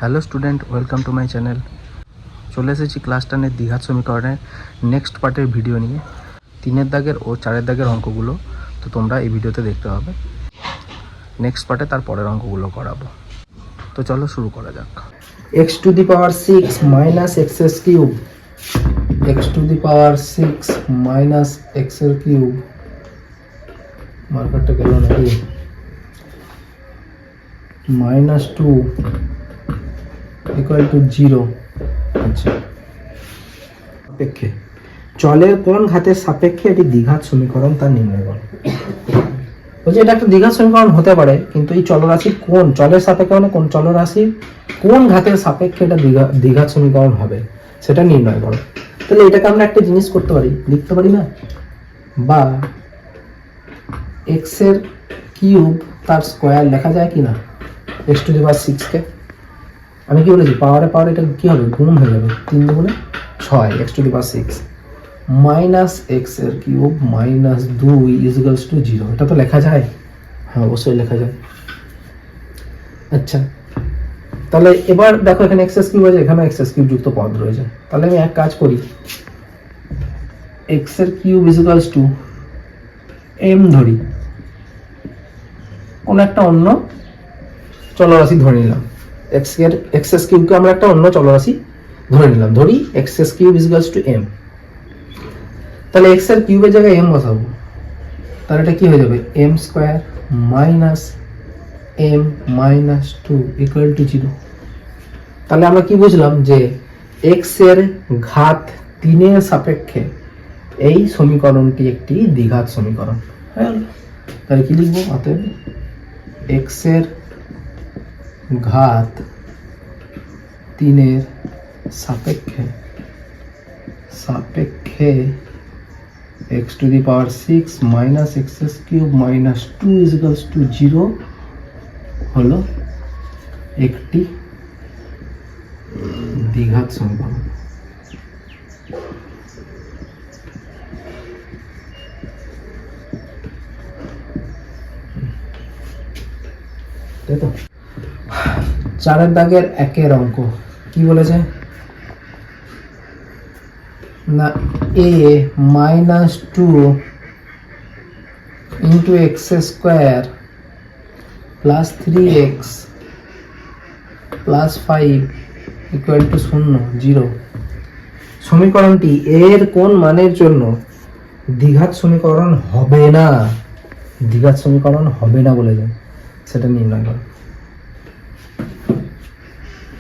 Hello student, welcome to my channel. চলে এসেছি class 10-এর দ্বিঘাত সমীকরণের নেক্সট পার্টের ভিডিও নিয়ে। 3-এর দাগের ও 4-এর দাগের অঙ্কগুলো তো তোমরা এই ভিডিওতে দেখতে হবে। নেক্সট পার্টে তার পরের অঙ্কগুলো করাবো। তো চলো শুরু করা যাক। x to the power 6 minus x's cube, x to the power 6 minus x এর কিউব, মার্কারটা গেল নাকি, minus 2 equal to 0। আচ্ছা, সাপেক্ষে চলের কোন ঘাতের সাপেক্ষে এটি দ্বিঘাত সমীকরণ তা নির্ণয় করো। বলছি এটা একটা দ্বিঘাত সমীকরণ হতে পারে, কিন্তু এই চলরাশি কোন চলের সাপেক্ষে মানে কোন চলরাশির কোন ঘাতের সাপেক্ষে এটা দ্বিঘাত সমীকরণ হবে সেটা নির্ণয় করো। তাহলে এটাকে আমরা একটা জিনিস করতে পারি, লিখতে পারি না, বা এক্স এর কিউব তার স্কোয়ার লেখা যায় কি না, এক্স টু দি পাওয়ার 6 কে আমি কি বলেছি পাওয়ারে পাওয়ার এটা কি হবে, গুণ হয়ে যাবে, 3 দুগুণে 6 x two the power 6 minus x এর কিউব মাইনাস 2 ইকুয়ালস টু 0। এটা তো লেখা যায়, হ্যাঁ অবশ্যই লেখা যায়। আচ্ছা, তাহলে এবার দেখো এখানে এক্স কিউব আছে, এখানে এক্স কিউব যুক্ত পদ রয়েছে। তাহলে আমি এক কাজ করি, এক্স এর কিউব ইকুয়ালস টু এম ধরি, কোন একটা অন্য চলরাশি ধরে নিলাম। এক্স কিউবকে আমরা একটা অন্য চলরাশি ধরে নিলাম, ধরি x cube equals to m. তাহলে এক্স এর কিউবের জায়গায় এম বসাবো, তাহলে এটা কি হয়ে যাবে, m square minus m minus 2 equal to 0। তাহলে আমরা কি বুঝলাম যে এক্স এর ঘাত 3 এর সাপেক্ষে এই সমীকরণটি একটি দ্বিঘাত সমীকরণ। তাহলে কি লিখবো, অতএব এক্স এর ঘাত 3 এর সাপেক্ষে x to the power 6 minus x cube minus 2 is equals to 0 হলো একটি দ্বিঘাত সমীকরণ। তাই তো, 4-এর দাগের 1-এর অঙ্ক কি বলেছে না, a minus 2 into x square plus 3x plus 5 equal to 0। সমীকরণটি এর কোন মানের জন্য দ্বিঘাত সমীকরণ হবে না, দ্বিঘাত সমীকরণ হবে না বলে যায়, সেটা নির্ণয় করো।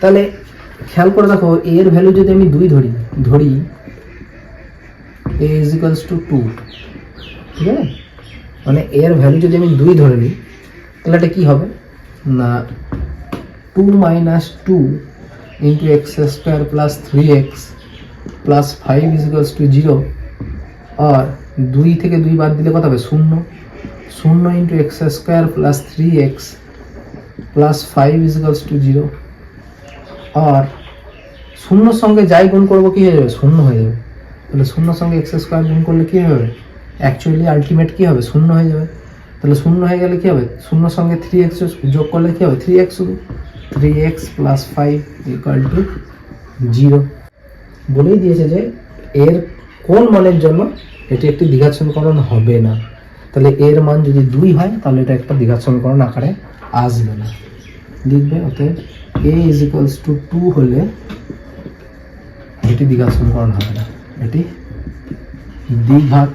তাহলে খেয়াল করে দেখো, এর ভ্যালু যদি আমি 2 ধরি a is equals to 2, ঠিক আছে, মানে এর ভ্যালু যদি আমি 2 ধরে নিই তাহলে এটা কি হবে না, 2 minus 2 into x square plus 3x plus 5 is equals to 0। আর 2 থেকে 2 বাদ দিলে কত হবে, 0 into x square plus 3x plus 5 is equals to 0। আর শূন্যর সঙ্গে যাই গুণ করবো কি হয়ে যাবে, 0 হয়ে যাবে। তাহলে 0 সঙ্গে এক্স স্কোয়ার গুণ করলে কি হবে, অ্যাকচুয়ালি আলটিমেট কি হবে, 0 হয়ে যাবে। তাহলে 0 হয়ে গেলে কি হবে, 0 সঙ্গে 3x যোগ করলে কি হবে, 3x শুধু, 3x প্লাস 5 ইকুয়াল টু 0। বলেই দিয়েছে যে এর কোন মানের জন্য এটি একটি দ্বিঘাত সমীকরণ হবে না। তাহলে এর মান যদি 2 হয় তাহলে এটা একটা দ্বিঘাত সমীকরণ আকারে আসবে না, লিখবে অতএব a is equals to 2 হলে এটি দ্বিঘাত সমীকরণ হবে না, এটি দ্বিঘাত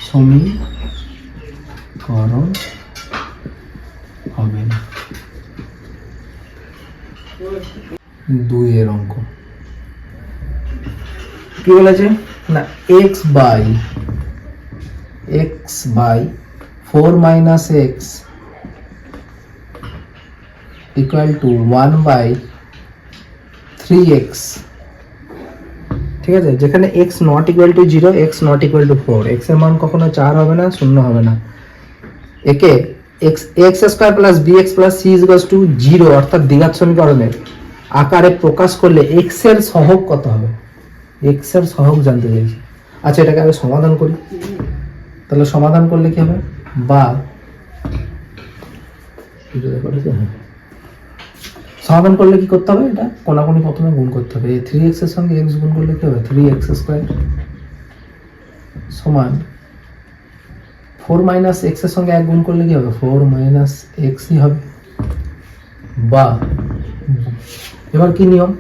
সমীকরণ হবে না। 2 এর অঙ্ক কি বলেছে না, x by 4 minus x equal to 1 by 3x, ঠিক আছে, যেখানে x not equal to 0, x not equal to 4, x এর মান কখনো 4 হবে না, 0 হবে না। একে x square plus bx plus c is equals to 0 অর্থাৎ দ্বিঘাত সমীকরণের আকারে প্রকাশ করলে x এর সহগ কত হবে, x এর সহগ জানতে চাইছি। আচ্ছা, এটাকে আমি সমাধান করি, তাহলে সমাধান করলে কি হবে, বা সমাধান করলে কি করতে হবে, এটা কোনাকুনি প্রথমে গুণ করতে হবে। এই 3x এর সঙ্গে x গুণ করলে কি হবে, 3x স্কোয়ার সমান 4 মাইনাস x এর সঙ্গে 1 গুণ করলে কি হবে, 4 মাইনাস xই হবে। বা এবার কি নিয়ম,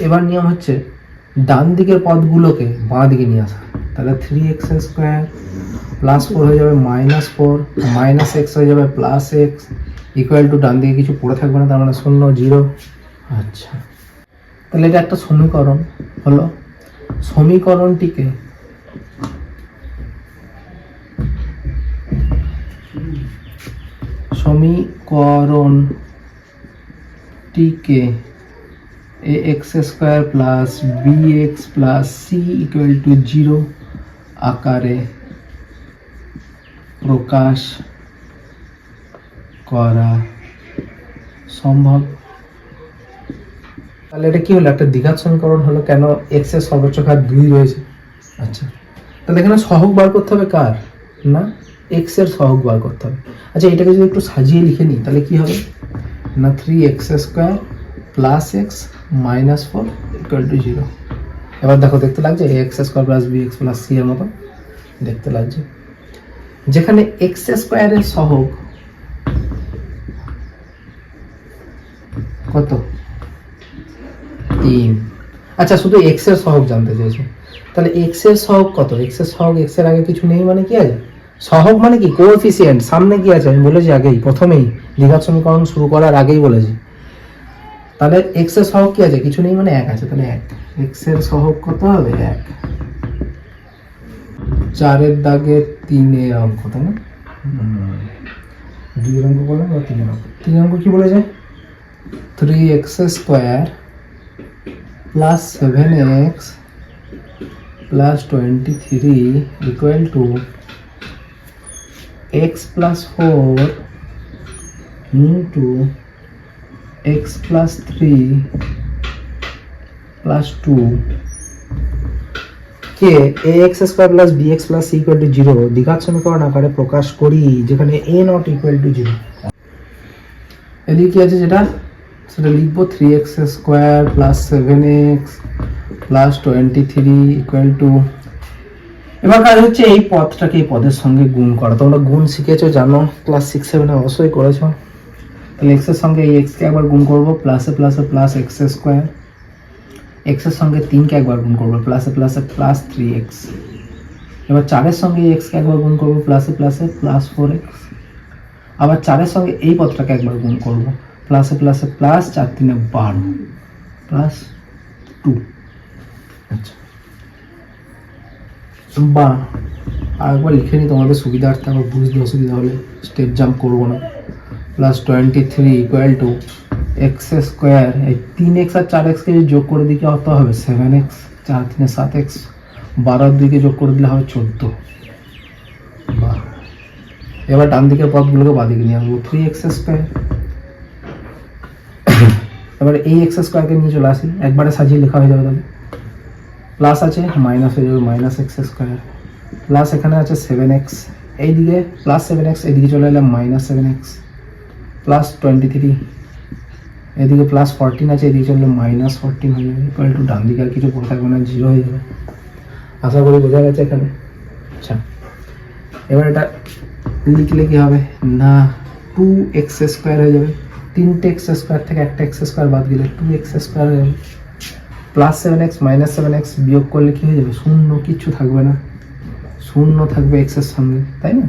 এবার নিয়ম হচ্ছে ডান দিকের পদগুলোকে বাঁ দিকে নিয়ে আসা। তাহলে 3x স্কোয়ার প্লাস 4 হয়ে যাবে মাইনাস 4, মাইনাস x হয়ে যাবে প্লাস x, ইকুয়াল টু ডান দিকে কিছু পড়ে থাকবে না, তার মানে 0 0। আচ্ছা, তাহলে এটা একটা সমীকরণ হলো। সমীকরণটিকে ax square plus bx plus c equal to 0 আকারে প্রকাশ করা সম্ভব। তাহলে এটা কি হলো, একটা দ্বিঘাত সমীকরণ হলো। কেন, x এর সর্বোচ্চ ঘাত 2 রয়েছে। আচ্ছা, তাহলে এখানে সহগ বার করতে হবে কার, না x এর সহগ বার করতে হবে। আচ্ছা, এটাকে যদি একটু সাজিয়ে লিখে নিই তাহলে কি হবে না, 3x square plus x minus 4 equal to 0। এবার দেখো, দেখতে লাগছে ax square plus bx plus c এর মতো দেখতে লাগছে, যেখানে x স্কোয়ারের সহগ কত, 3। আচ্ছা, শুধু x এর সহগ জানতে চাইছো, তাহলে x এর সহগ কত, x এর সহগ x এর আগে কিছু নেই মানে কি আছে, সহগ মানে কি কোএফিসিয়েন্ট, সামনে কি আছে আমি বলেছি আগেই, প্রথমেই দ্বিঘাত সমীকরণ শুরু করার আগেই বলেছি। তাহলে x এর সহগ কি আছে, কিছু নেই মানে 1 আছে, তাহলে 1, x এর সহগ কত হবে 1। 4 এর দাগে 3 এর অঙ্ক, তাই না, 2 এর অঙ্ক বললাম বা 3 এর অঙ্ক, 3 অঙ্ক কি বলেছে, 3x square plus 7x plus 23 equal to x plus 4 into x plus 3 plus 2 K ax square plus bx plus c equal to 0 দ্বিঘাত সমীকরণ আকারে প্রকাশ করি, যেখানে a নট ইকুয়াল টু 0। এদিকে কি আছে যেটা, সেটা লিখবো 3x square plus 7x plus 23 equal to, এবার কাজ হচ্ছে এই পদটাকে এই পদের সঙ্গে গুণ করা। তোমরা গুণ শিখেছো, জানো, ক্লাস 6 7 এ অবশ্যই করেছো। তাহলে x এর সঙ্গে এই x কে একবার গুণ করবো, প্লাসে প্লাসে প্লাস x স্কোয়ার, x এর সঙ্গে 3 কে একবার গুণ করবো, প্লাসে প্লাসে প্লাস 3x। এবার 4 এর সঙ্গে x কে একবার গুণ করবো, প্লাসে প্লাসে প্লাস 4x। আবার 4 এর সঙ্গে এই পদটাকে একবার গুণ করবো, প্লাসে প্লাসে প্লাস 4 3 12 প্লাস 2। আচ্ছা, বা আরেকবার লিখে নিই তোমাদের সুবিধার্থে, আবার বুঝতে অসুবিধা হলে স্টেপ জাম্প করবো না। Plus 23 equal to x square, এই 3x আর 4x কে যোগ করে দিকে কত হবে 7x, 4 3 7x, 12 2 যোগ করে দিলে হবে 14। বাহ, এবার ডান দিকের পদগুলোকে বাঁ দিকে নিয়ে আসবো, 3x স্কোয়ার। এবার এই x স্কোয়ারকে নিয়ে চলে আসি, একবারে সাজিয়ে লেখা হয়ে যাবে। তাহলে প্লাস আছে মাইনাস হয়ে যাবে, মাইনাস এক্স স্কোয়ার, প্লাস এখানে আছে 7x, এইদিকে প্লাস 7x, এইদিকে চলে এলাম মাইনাস 7x, প্লাস 23, এদিকে প্লাস 14 আছে, এদিকে চললে মাইনাস 14 হয়ে যাবে, ইকুয়াল টু ডান দিকে আর কিছু পড়ে থাকবে না, 0 হয়ে যাবে। আশা করি বোঝা গেছে এখানে। আচ্ছা, এবার এটা লিখলে কি হবে না, 2x স্কোয়ার হয়ে যাবে, 3টে x স্কোয়ার থেকে একটা x স্কোয়ার বাদ গেলে 2x স্কোয়ার হয়ে যাবে, প্লাস 7x মাইনাস 7x বিয়োগ করলে কি হয়ে যাবে, শূন্য, কিচ্ছু থাকবে না, শূন্য থাকবে x এর সঙ্গে, তাই না,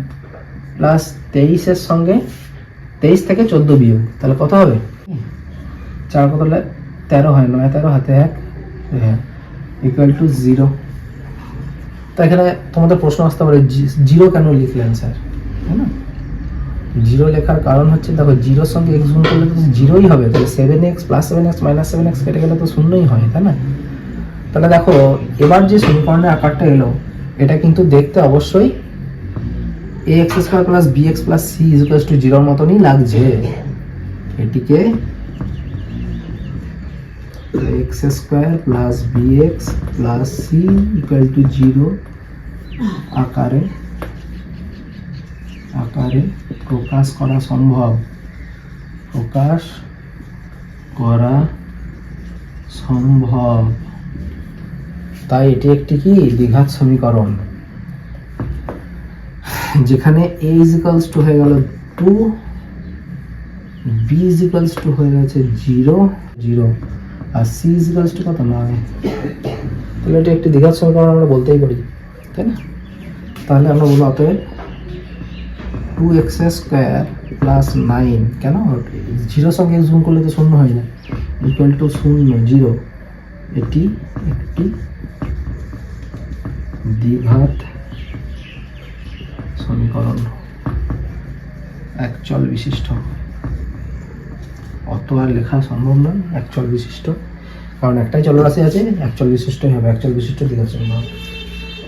প্লাস 23 এর সঙ্গে 23 থেকে 14 বিয়োগ, তাহলে কত হবে 4 কত হলে 13 হয়, 9 13 হাতে 1, হ্যাঁ, ইকুয়াল টু 0। তো এখানে তোমাদের প্রশ্ন আসতে পারে 0 কেন লিখলেন স্যার, তাই না, 0 লেখার কারণ হচ্ছে দেখো 0 সঙ্গে x গুণ করলে তো 0ই হবে, তাহলে 7x plus 7x minus 7x কেটে গেলে তো শূন্যই হয়, তাই না। তাহলে দেখো এবার যে সমীকরণের আকারটা এলো, এটা কিন্তু দেখতে অবশ্যই ax square plus bx plus c equal to 0 মতনই লাগছে। এটিকে x square plus bx plus c equal to 0 আকারে প্রকাশ করা সম্ভব। প্রকাশ করা সম্ভব, তাই এটি একটি কি দ্বিঘাত সমীকরণ, যেখানে a is equals to হয়ে গেল 2, b is equals to হয়ে গেছে 0 0 আর c is equals to কত 9। তাহলে এটা একটি দ্বিঘাত সমীকরণ আমরা বলতেই পারি, তাই না? তাহলে আমরা বলবো অতএব 2x স্কয়ার প্লাস 9, কেন 0 সঙ্গে x গুণ করলে তো শূন্য হয় না, ইকুয়াল টু 0 0, এটি একটি দ্বিঘাত সমীকরণ একচল বিশিষ্ট। অত আর লেখা সম্ভব নয় একচল বিশিষ্ট, কারণ একটাই চলরাশি আছে, একচল বিশিষ্টই হবে, একচল বিশিষ্ট দ্বিঘাত সমীকরণ।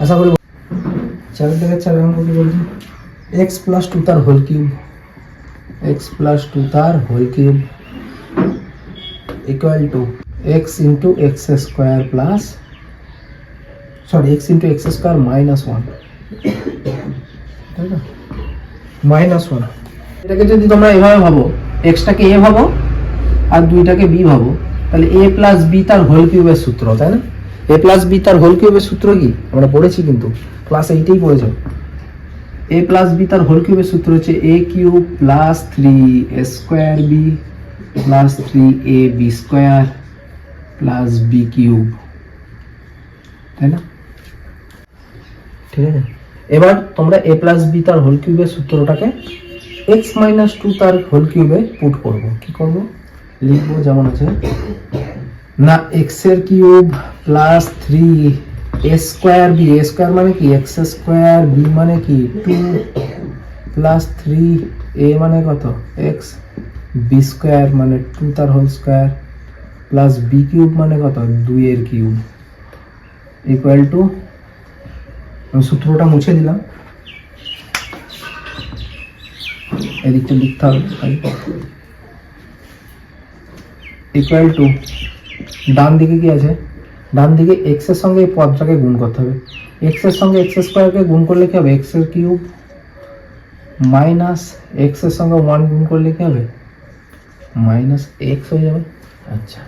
আশা করি 4 থেকে 4 অঙ্ক কি বলছি, x প্লাস 2 তার হোল কিউব, x প্লাস 2 তার whole cube equal to x into x square plus x into x square minus 1, তাই না? মাইনাস 1। এটাকে যদি তোমরা এভাবে ভাবো, এক্সটাকে এ ভাবো আর 2টাকে বি ভাবো, তাহলে এ প্লাস বি তার হোল কিউবের সূত্র, তাই না? এ প্লাস বি তার হোল কিউবের সূত্র কি আমরা পড়েছি, কিন্তু ক্লাস 8এই পড়েছ। এ প্লাস বি তার হোল কিউবের সূত্র হচ্ছে A cube plus 3 square B plus 3 ab square plus B cube, তাই না? ঠিক আছে, এবার তোমরা a প্লাস বি তার হোল কিউবের সূত্রটাকে x মাইনাস 2 তার হোল কিউবে পুট করব। কি করব? লিখবো যেমন আছে না, x এর cube plus 3 a square B, a square মানে কি x স্কোয়ার, b মানে কি 2 প্লাস 3 a মানে কত x, b স্কোয়ার মানে 2 তার whole square plus b cube মানে কত 2 এর কিউব ইকুয়াল টু, আমি সূত্রটা মুছে দিলাম, এদিকটা লিখতে হবে, ইকুয়াল টু ডান দিকে কি আছে, ডান দিকে x এর সঙ্গে এই পদটাকে গুণ করতে হবে, x এর সঙ্গে x স্কোয়ারকে গুণ করলে কি হবে x এর কিউব মাইনাস x এর সঙ্গে 1 গুণ করলে কি হবে মাইনাস x হয়ে যাবে। আচ্ছা,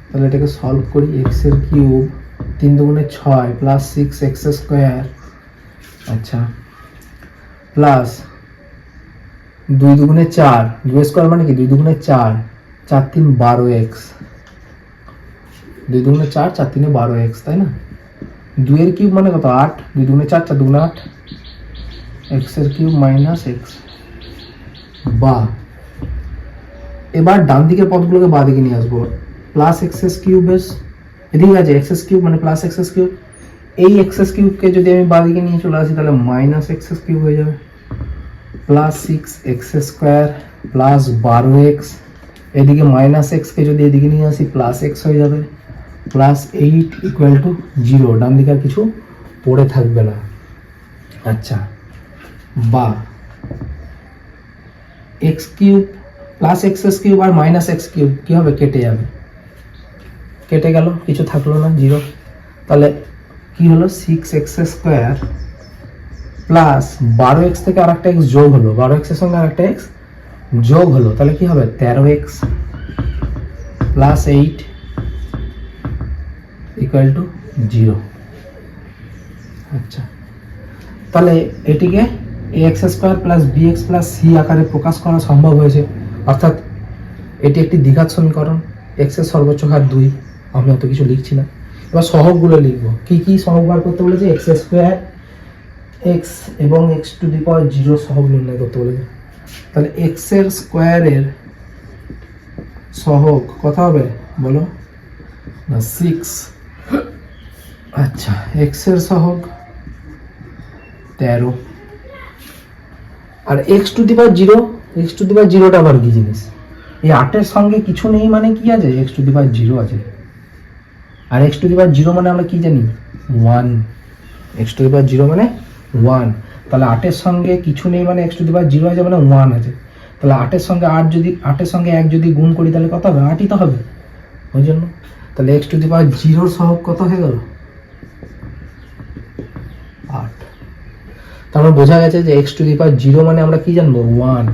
তাহলে এটাকে সলভ করি, x এর কিউব 3 দুগুণে 6 প্লাস 6 x স্কোয়ার, আচ্ছা প্লাস 2 দুগুণে 4, 2 স্কোয়ার মানে কি 2 দুগুণে 4, 4 3 12x, 2 দুগুণে 4 4 3 12x, তাই না? 2 এর কিউব মানে কত 8, 2 দুগুণে 4 4 দুগুণে 8, x এর কিউব মাইনাস x। বা এবার ডান দিকের পদগুলোকে বাঁ দিকে নিয়ে আসবো, প্লাস এক্স কিউব এদিকে আছে এক্স কিউব মানে প্লাস এক্স কিউব, এই এক্স কিউবকে যদি আমি বাঁ দিকে নিয়ে চলে আসি তাহলে মাইনাস এক্স কিউব হয়ে যাবে, plus 6 x square plus 12x, এদিকে মাইনাস এক্সকে যদি এদিকে নিয়ে আসি প্লাস এক্স হয়ে যাবে, প্লাস 8 ইকুয়াল টু 0, ডান দিকে আর কিছু পড়ে থাকবে না। আচ্ছা, বা x cube plus x cube আর মাইনাস এক্স কিউব কি হবে কেটে যাবে, কেটে গেল, কিছু থাকলো না 0, তাহলে কি হলো 6x স্কোয়ার প্লাস 12x থেকে আর একটা x যোগ হলো, 12x এর সঙ্গে আর একটা x যোগ হলো, তাহলে কি হবে 13x প্লাস 8 ইকুয়াল টু 0। আচ্ছা, তাহলে এটিকে ax square plus bx plus c আকারে প্রকাশ করা সম্ভব হয়েছে, অর্থাৎ এটি একটি দ্বিঘাত সমীকরণ, x এর সর্বোচ্চ ঘাত 2, আমি অত কিছু লিখছি না। এবার সহগগুলো লিখবো, কি কি সহগ বার করতে বলেছে, এক্স স্কোয়ার x এবং x টু দি পাওয়ার 0 সহগ নির্ণয় করতে বলেছে, তাহলে x এর স্কোয়ারের সহগ কত হবে বলো না 6, আচ্ছা x এর সহগ 13, আর x to the power 0, x to the power 0টা আবার কি জিনিস, এই 8 এর সঙ্গে কিছু নেই মানে কি আছে x টু দি পাওয়ার 0 আছে, আর x টু দি পাওয়ার 0 মানে আমরা কি জানি 1, x টু দি পাওয়ার 0 মানে 1, তাহলে 8 এর সঙ্গে কিছু নেই মানে x টু দি পাওয়ার 0 আছে মানে 1 আছে, তাহলে 8 এর সঙ্গে 8 যদি 8 এর সঙ্গে 1 যদি গুণ করি তাহলে কত হবে 8ই তো হবে, ওই জন্য তাহলে x টু দি পাওয়ার 0 এর সহগ কত হয়ে গেল 8। তারপর বোঝা গেছে যে x টু দি পাওয়ার 0 মানে আমরা কি জানবো 1,